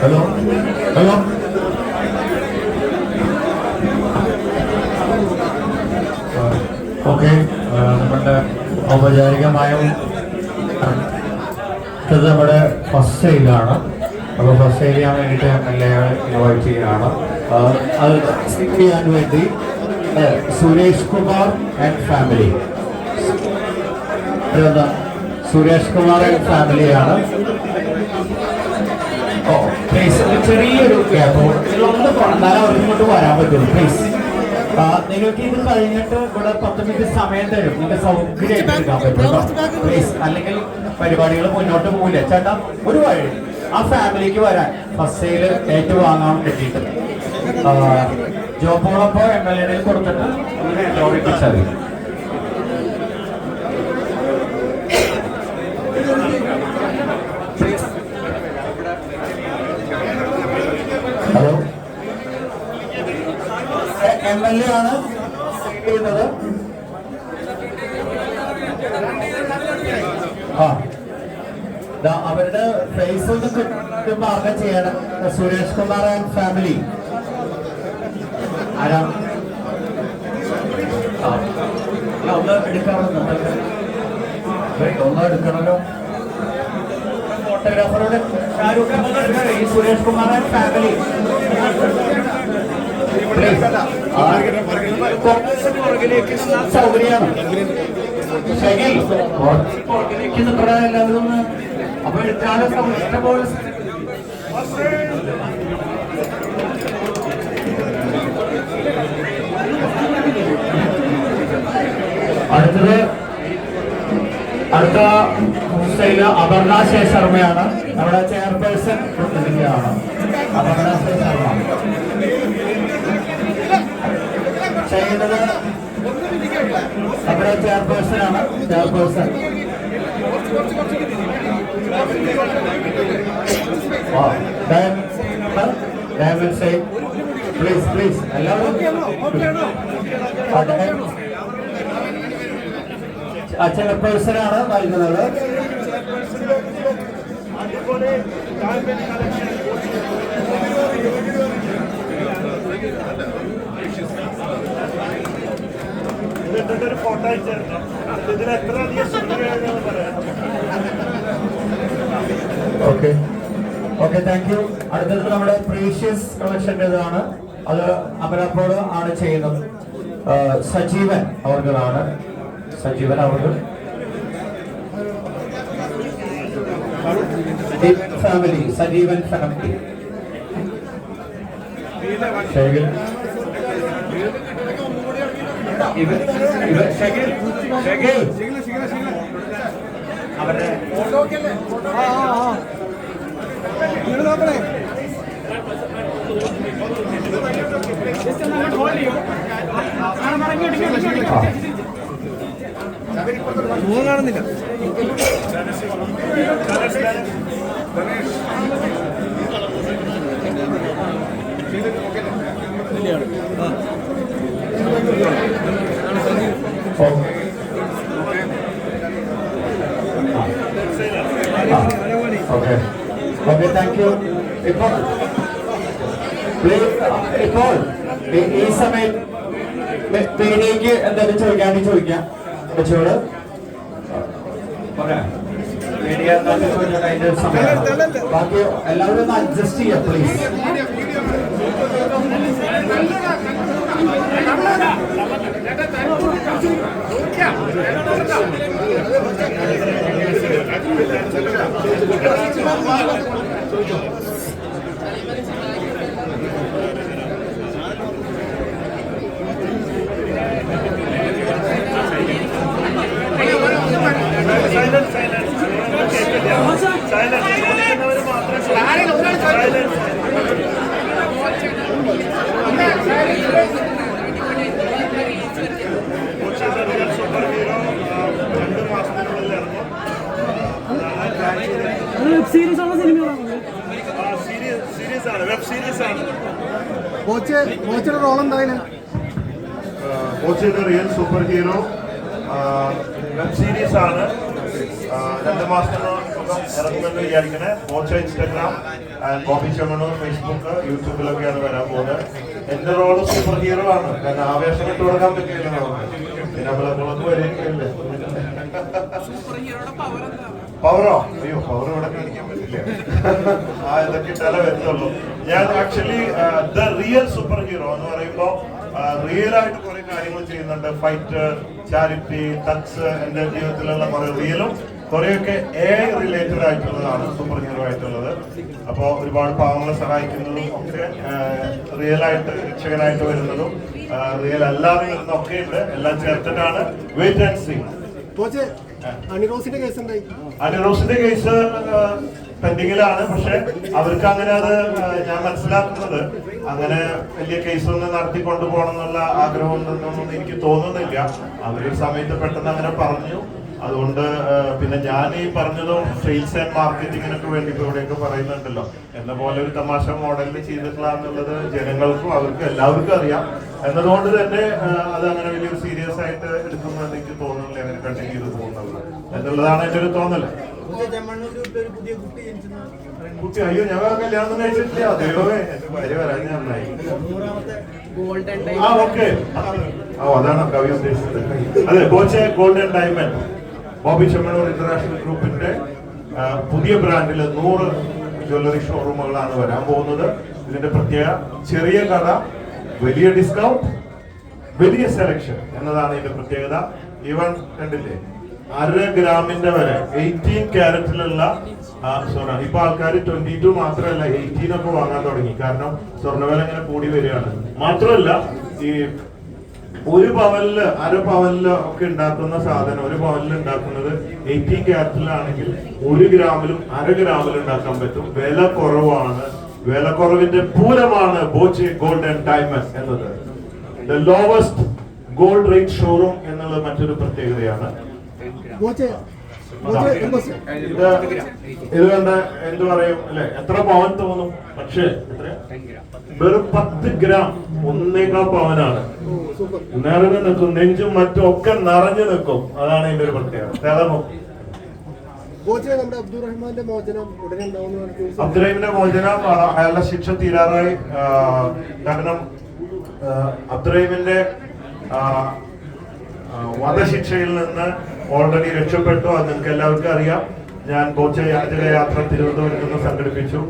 Hello? Hello? Okay, നമ്മുടെ ഔപചാരികമായ ഇത് നമ്മുടെ ഫസ്റ്റ് സെയിലാണ്. അപ്പോൾ ഫസ്റ്റ് സെയിൽ ചെയ്യാൻ വേണ്ടിയിട്ട് MLA ഇൻവൈറ്റ് ചെയ്യുകയാണ്. അത് ചെയ്യാൻ വേണ്ടി Suresh Kumar and family. Suresh Kumar and ഫാമിലിയാണ്. ഓ പ്ലീസ്, ചെറിയൊരു ഗ്യാപ്പ് നിങ്ങളൊന്ന് എന്നാലും അവർക്ക് ഇങ്ങോട്ട് വരാൻ പറ്റുള്ളൂ. പ്ലീസ്, നിങ്ങൾക്ക് ഇത് കഴിഞ്ഞിട്ട് ഇവിടെ 10 മിനിറ്റ് സമയം തരും. നിങ്ങൾക്ക് സൗകര്യമായിട്ട് എടുക്കാൻ പറ്റുള്ളൂ പ്ലീസ്, അല്ലെങ്കിൽ പരിപാടികൾ മുന്നോട്ട് പോകില്ല. ചേട്ടാ, ഒരു വഴി ആ ഫാമിലിക്ക് വരാൻ ഫസ്റ്റ് സെയിൽ ഏറ്റുവാങ്ങാൻ വേണ്ടിയിട്ട് ജോബുകളപ്പോ MLA കൊടുത്തിട്ട് അങ്ങനെ ഓർമ്മിപ്പിച്ചാൽ മതി. ഹലോ, MLA ആണ് ചെയ്യുന്നത്. അവരുടെ ഫേസ് ഒന്ന് മാർക്കം ചെയ്യണം. സുരേഷ് കുമാർ ആൻഡ് ഫാമിലി ആരാ? ഒന്ന് എടുക്കാറുണ്ട്, ഒന്ന് എടുക്കണല്ലോ. ഫോട്ടോഗ്രാഫറോട് ഈ സുരേഷ് കുമാർ ആൻഡ് ഫാമിലി സൗകര്യമാണ്. പുറകിലേക്ക് നിൽക്കണ എല്ലാവരും അപ്പൊ എടുക്കാതെ ഇഷ്ടംപോലെ. അടുത്ത സ്റ്റൈല് അപർണ ശർമ്മയാണ്. നമ്മുടെ ചെയർപേഴ്സൺ ആണ് അപർണ ശർമ്മ. ചെയ്യുന്നത് നമ്മുടെ ചെയർപേഴ്സൺ ആണ്. ചെയർപേഴ്സൺ പ്ലീസ് പ്ലീസ് എല്ലാവരും ചെയർപേഴ്സൺ ആണ് നൽകുന്നത്. ഒരു ഫോട്ടോ അയച്ചായിരുന്നു. ഇതിൽ എത്ര അധികം സുന്ദരമാണെന്ന് പറയാം. Okay okay, thank you. അടുത്തത് നമ്മുടെ പ്രീഷ്യസ് കളക്ഷൻ്റെതാണ്. അത് അമലപ്പോട് ആണ് ചെയ്യുന്നത്. സജീവൻ അവർകളാണ്. സജീവൻ അവർ ഫാമിലി. സജീവൻ ഫാമിലി. അവരുടെ കാണുന്നില്ല. Okay okay, thank you. ഇപ്പോൾ ഈ സമയം പേടിക്ക് എന്തെങ്കിലും ചോദിക്കാണെങ്കിൽ ചോദിക്കാം. കൊച്ചോട് അതിന്റെ സമയം. ബാക്കി എല്ലാവരും ഒന്ന് അഡ്ജസ്റ്റ് ചെയ്യാം പ്ലീസ്. Silence. സൂപ്പർ ഹീറോ 2 മാസത്തിനുള്ളിൽ ഇറങ്ങും. വെബ് സീരീസ് ആണോ സിനിമയാണോ? സീരീസ് ആണ്, വെബ് സീരീസ് ആണ്. കോച്ചിന്റെ റോൾ എന്തായാലും കോച്ചിന്റെ real super hero web series ആണ്. 2 മാസത്തിനകം ഇറങ്ങുമെന്ന് വിചാരിക്കണേ. Coach Instagram, Boby Chemmanur Facebook, യൂട്യൂബിലൊക്കെയാണ് വരാൻ പോകുന്നത്. എന്റെ റോള് സൂപ്പർ ഹീറോ ആണ്. കാരണം ആവേശം ഇട്ട് കൊടുക്കാൻ പറ്റില്ല നമുക്ക്. പിന്നെ നമ്മളൊക്കെ വരികയല്ലേ. പവറോ? അയ്യോ, പവർ ഇവിടെ കാണിക്കാൻ പറ്റില്ല. ഇതൊക്കെ തല വരുന്നുള്ളൂ. ഞാൻ actually the real super hero എന്ന് പറയുമ്പോ റിയൽ ആയിട്ട് കുറെ കാര്യങ്ങൾ ചെയ്യുന്നുണ്ട്. ഫൈറ്റ്, ചാരിറ്റി, ടച്ച്, എന്റെ ജീവിതത്തിലുള്ള കുറെ റിയലും കുറെയൊക്കെ റിലേറ്റഡ് ആയിട്ടുള്ളതാണ് സൂപ്പർ ഹീറോ ആയിട്ടുള്ളത്. അപ്പോൾ ഒരുപാട് പാവങ്ങളെ സഹായിക്കുന്നതും ഒക്കെ റിയൽ ആയിട്ട് രക്ഷകനായിട്ട് വരുന്നതും റിയൽ അല്ലാതെ വരുന്നതൊക്കെ ഉണ്ട്. എല്ലാം ചേർത്തിട്ടാണ്. Wait and see. അണിറോസിന്റെ കേസ് എന്തായി? അണിറോസിന്റെ കേസ് പെൻഡിങ്ങിലാണ്. പക്ഷെ അവർക്ക് അങ്ങനെ അത് ഞാൻ മനസ്സിലാക്കുന്നത് അങ്ങനെ വലിയ കേസൊന്നും നടത്തിക്കൊണ്ടു പോകണം എന്നുള്ള ആഗ്രഹം ഉണ്ടെന്നൊന്നും എനിക്ക് തോന്നുന്നില്ല. അവരൊരു സമയത്ത് പെട്ടെന്ന് അങ്ങനെ പറഞ്ഞു. അതുകൊണ്ട് പിന്നെ ഞാൻ ഈ പറഞ്ഞതും സെയിൽസ് ആൻഡ് മാർക്കറ്റിങ്ങിനൊക്കെ വേണ്ടി ഇപ്പൊ ഇവിടെയൊക്കെ പറയുന്നുണ്ടല്ലോ, എന്ന പോലെ ഒരു തമാശ മോഡലിൽ ചെയ്തിട്ടില്ല എന്നുള്ളത് ജനങ്ങൾക്കും അവർക്കും എല്ലാവർക്കും അറിയാം. എന്നതുകൊണ്ട് തന്നെ അത് അങ്ങനെ വലിയൊരു സീരിയസ് ആയിട്ട് എടുക്കുമെന്ന് എനിക്ക് തോന്നുന്നില്ല. അങ്ങനെ കണ്ടിന്യൂ ചെയ്ത് പോകുന്നത് എന്നുള്ളതാണ് എന്റെ ഒരു തോന്നല്. കുട്ടി അയ്യോ, ഞങ്ങൾ കല്യാണം കഴിച്ചിട്ടില്ല. ദൈവമേ, എന്റെ ഭാര്യ വരാൻ നന്നായി. ഓക്കെ, അതാണ് കവി ഉദ്ദേശിച്ചത്. അതെ, coach golden diamond Bobby Chemmanur international ഗ്രൂപ്പിന്റെ പുതിയ ബ്രാൻഡിൽ 100 ജ്വല്ലറി ഷോറൂമുകളാണ് വരാൻ പോകുന്നത്. ഇതിന്റെ പ്രത്യേക ചെറിയ കട, വലിയ ഡിസ്കൗണ്ട്, വലിയ സെലക്ഷൻ എന്നതാണ് ഇതിന്റെ പ്രത്യേകത. ഈവൻ കണ്ടില്ലേ, 1/2 ഗ്രാമിന്റെ വരെ 18 ക്യാരറ്റിലുള്ള സ്വർണ്ണം. ഇപ്പൊ ആൾക്കാർ 22 മാത്രമല്ല 18 ഒക്കെ വാങ്ങാൻ തുടങ്ങി. കാരണം സ്വർണ്ണവില ഇങ്ങനെ കൂടി വരികയാണ്. മാത്രമല്ല ഈ 1 പവനില് 1/2 പവനില് ഒക്കെ ഉണ്ടാക്കുന്ന സാധനം 1 പവനിൽ ഉണ്ടാക്കുന്നത് 18 ക്യാരറ്റിലാണെങ്കിൽ 1 ഗ്രാമിലും 1/2 ഗ്രാമിലും ഉണ്ടാക്കാൻ പറ്റും. വില കുറവാണ്. വില കുറവിന്റെ പൂരമാണ് ബോച്ചെ ഗോൾഡ് ആൻഡ് ഡയമണ്ട് എന്നത്. The lowest gold rate showroom എന്നുള്ളത് മറ്റൊരു പ്രത്യേകതയാണ്. ഇത് കണ്ട എന്ത് പറയും അല്ലെ, എത്ര പവൻ തോന്നും? പക്ഷേ വെറും 10 ഗ്രാം 1.25 പവനാണ്. നിറഞ്ഞു നിൽക്കും, നെഞ്ചും മറ്റും ഒക്കെ നിറഞ്ഞു നിൽക്കും. അതാണ് ഇതിന്റെ ഒരു പ്രത്യേകത. തിളങ്ങും. അബ്ദുറഹിമിന്റെ മോചനം, അയാളുടെ ശിക്ഷ തീരാറായി. കാരണം അബ്ദുറഹിമിന്റെ വധശിക്ഷയിൽ നിന്ന് ഓൾറെഡി രക്ഷപ്പെട്ടു. അത് നിങ്ങൾക്ക് എല്ലാവർക്കും അറിയാം. ഞാൻ ബോച്ചെ യാത്ര തിരുവനന്തപുരത്ത് നിന്ന് സംഘടിപ്പിച്ചു.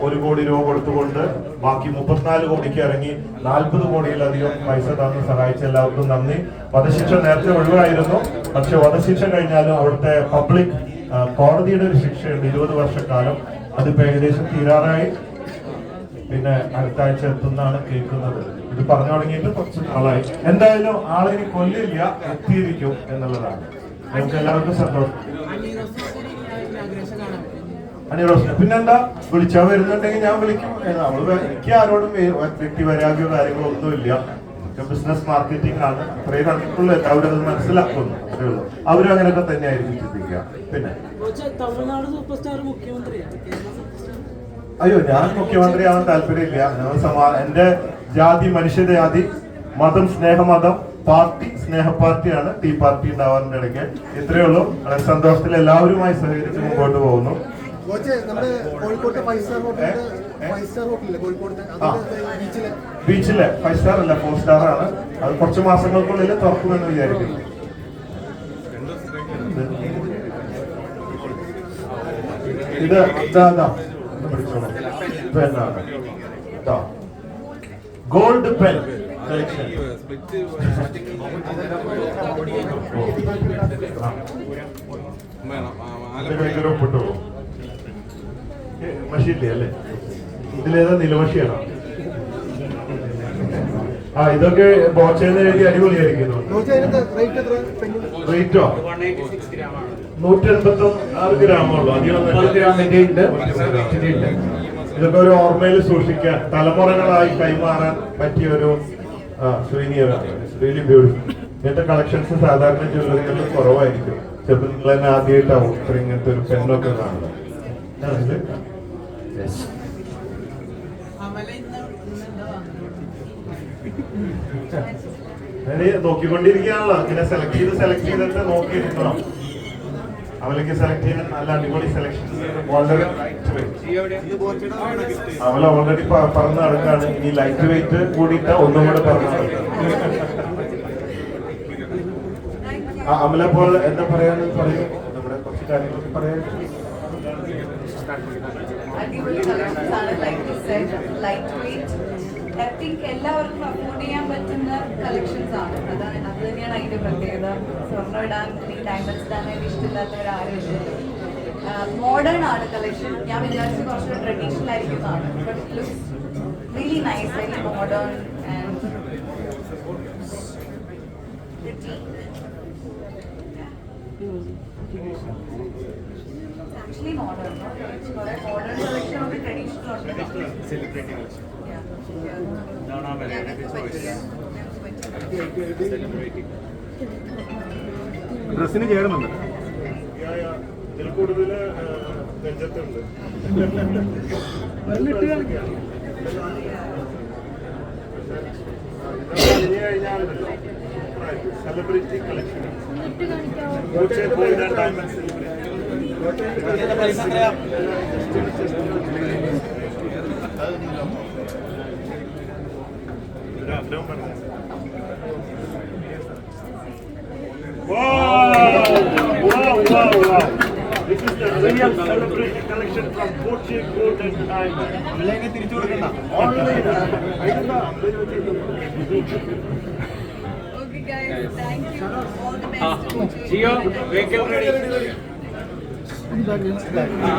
1 കോടി രൂപ കൊടുത്തുകൊണ്ട് ബാക്കി 34 കോടിക്ക് ഇറങ്ങി 40 കോടിയിലധികം പൈസ തന്ന് സഹായിച്ച എല്ലാവർക്കും നന്ദി. വധശിക്ഷ നേരത്തെ ഒഴിവായിരുന്നു. പക്ഷെ വധശിക്ഷ കഴിഞ്ഞാലും അവിടുത്തെ പബ്ലിക് കോടതിയുടെ ഒരു ശിക്ഷയുണ്ട് 20 വർഷക്കാലം. അതിപ്പോ ഏകദേശം തീരാറായി. പിന്നെ അടുത്ത ആഴ്ച എത്തുന്നാണ് കേൾക്കുന്നത്. ഇത് പറഞ്ഞു തുടങ്ങിയിട്ട് കുറച്ച് നാളായി. എന്തായാലും ആളിനി കൊല്ലില്ല, എത്തിയിരിക്കും എന്നുള്ളതാണ്. നമുക്ക് എല്ലാവർക്കും സന്തോഷം. അനിറോസിന് പിന്നെന്താ, വിളിച്ചാ വരുന്നുണ്ടെങ്കിൽ ഞാൻ വിളിക്കും. എനിക്ക് ആരോടും വ്യക്തി വരാകിയോ കാര്യങ്ങളോ ഒന്നുമില്ല. ബിസിനസ് മാർക്കറ്റിംഗ് ആണ്. അത്രയും കണ്ടിട്ടുള്ളൂ. അവരത് മനസ്സിലാക്കുന്നു. അത്രേ ഉള്ളൂ. അവരും അങ്ങനെയൊക്കെ തന്നെയായിരിക്കും ചിന്തിക്കുക. പിന്നെ തമിഴ്നാട് സൂപ്പർ സ്റ്റാർ മുഖ്യമന്ത്രിയാണ്. അയ്യോ, ഞാൻ മുഖ്യമന്ത്രിയാവാൻ താല്പര്യമില്ല. ഞങ്ങൾ എന്റെ ജാതി മനുഷ്യജാതി, മതം സ്നേഹമതം, പാർട്ടി സ്നേഹ പാർട്ടിയാണ്. ടീ പാർട്ടി ഉണ്ടാവാറിന്റെ ഇടയ്ക്ക്. ഇത്രയേ ഉള്ളൂ. വളരെ സന്തോഷത്തിൽ എല്ലാവരുമായി സഹകരിച്ച് മുമ്പോട്ട് പോകുന്നു. ബീച്ചിലെ 5 സ്റ്റാർ അല്ല 4 സ്റ്റാർ ആണ്. അത് കുറച്ച് മാസങ്ങൾക്കുള്ളിൽ തുറക്കുമെന്ന് വിചാരിക്കുന്നു. ഇത് പെന്നാണ്, ഗോൾഡ് പെൻ കളക്ഷൻ. ഒപ്പിട്ടുള്ളൂ. മഷിയില്ലേ അല്ലേ? ഇതിലേതാ നിലമഷിയാണോ? ഇതൊക്കെ ബോച്ചേന്ന് എഴുതി അടിപൊളിയായിരിക്കുന്നു. റേറ്റോ 186 ഗ്രാമുള്ളൂ. അധികം 1 ഗ്രാമിന്റെ ഉണ്ട്. ഇതൊക്കെ ഒരു ഓർമ്മയിൽ സൂക്ഷിക്കാൻ തലമുറകളായി കൈമാറാൻ പറ്റിയ ഒരു സുവീനിയറാണ്. Really beautiful. ഇങ്ങനത്തെ കളക്ഷൻസ് സാധാരണ ജ്വല്ലറികളിൽ കുറവായിരിക്കും. ചിലപ്പോൾ നിങ്ങൾ തന്നെ ആദ്യമായിട്ടാവും ഇങ്ങനത്തെ ഒരു പെണ്ണൊക്കെ കാണുന്നത്. നോക്കിക്കൊണ്ടിരിക്കുകയാണല്ലോ. ഇങ്ങനെ സെലക്ട് ചെയ്തിട്ട് നോക്കിയിരിക്കണം. അവലേക്ക് സെലക്ട് ചെയ്യാൻ നല്ല അടിപൊളി സെലക്ഷൻ. അവൾ ഓൾറെഡി പറന്ന് നടക്കാണ്. ഇനി ലൈറ്റ് വെയിറ്റ് കൂടിയിട്ട് ഒന്നും കൂടെ പറന്ന് നടക്കാം. അമല ഇപ്പോൾ എന്താ പറയാന്ന് പറയൂ. നമ്മുടെ കുറച്ച് കാര്യങ്ങളൊക്കെ പറയാൻ. അടിപൊളി കളക്ഷൻസ് ആണ്. ലൈറ്റ് വെയിറ്റ് ഐ തിങ്ക് എല്ലാവർക്കും അഫോർഡ് ചെയ്യാൻ പറ്റുന്ന കളക്ഷൻസ് ആണ്. അത് തന്നെയാണ് അതിന്റെ പ്രത്യേകത. സ്വർണ്ണം ഇടാൻ ഡയമണ്ട്സ് ഇടാനായിട്ട് ഇഷ്ടമില്ലാത്തവരാരും ഇല്ലല്ലോ. മോഡേൺ ആണ് കളക്ഷൻ. ഞാൻ വിചാരിച്ചു കുറച്ചുകൂടെ ട്രഡീഷണൽ ആയിരിക്കുന്നതാണ്. But it looks really nice, very modern and actually modern. കുറെ മോഡേൺ കളക്ഷൻ ഉണ്ട്, ട്രഡീഷണൽ ഉണ്ട്. ഡ്രസ്സിന് ചേരുന്നുണ്ട്. ഇതിൽ കൂടുതൽ നെഞ്ചത്തുണ്ട്. Celebrity collection This is the real celebrity collection from Boche Gold and Diamond. Okay guys, thank you. All the best. Gio, vehicle ready.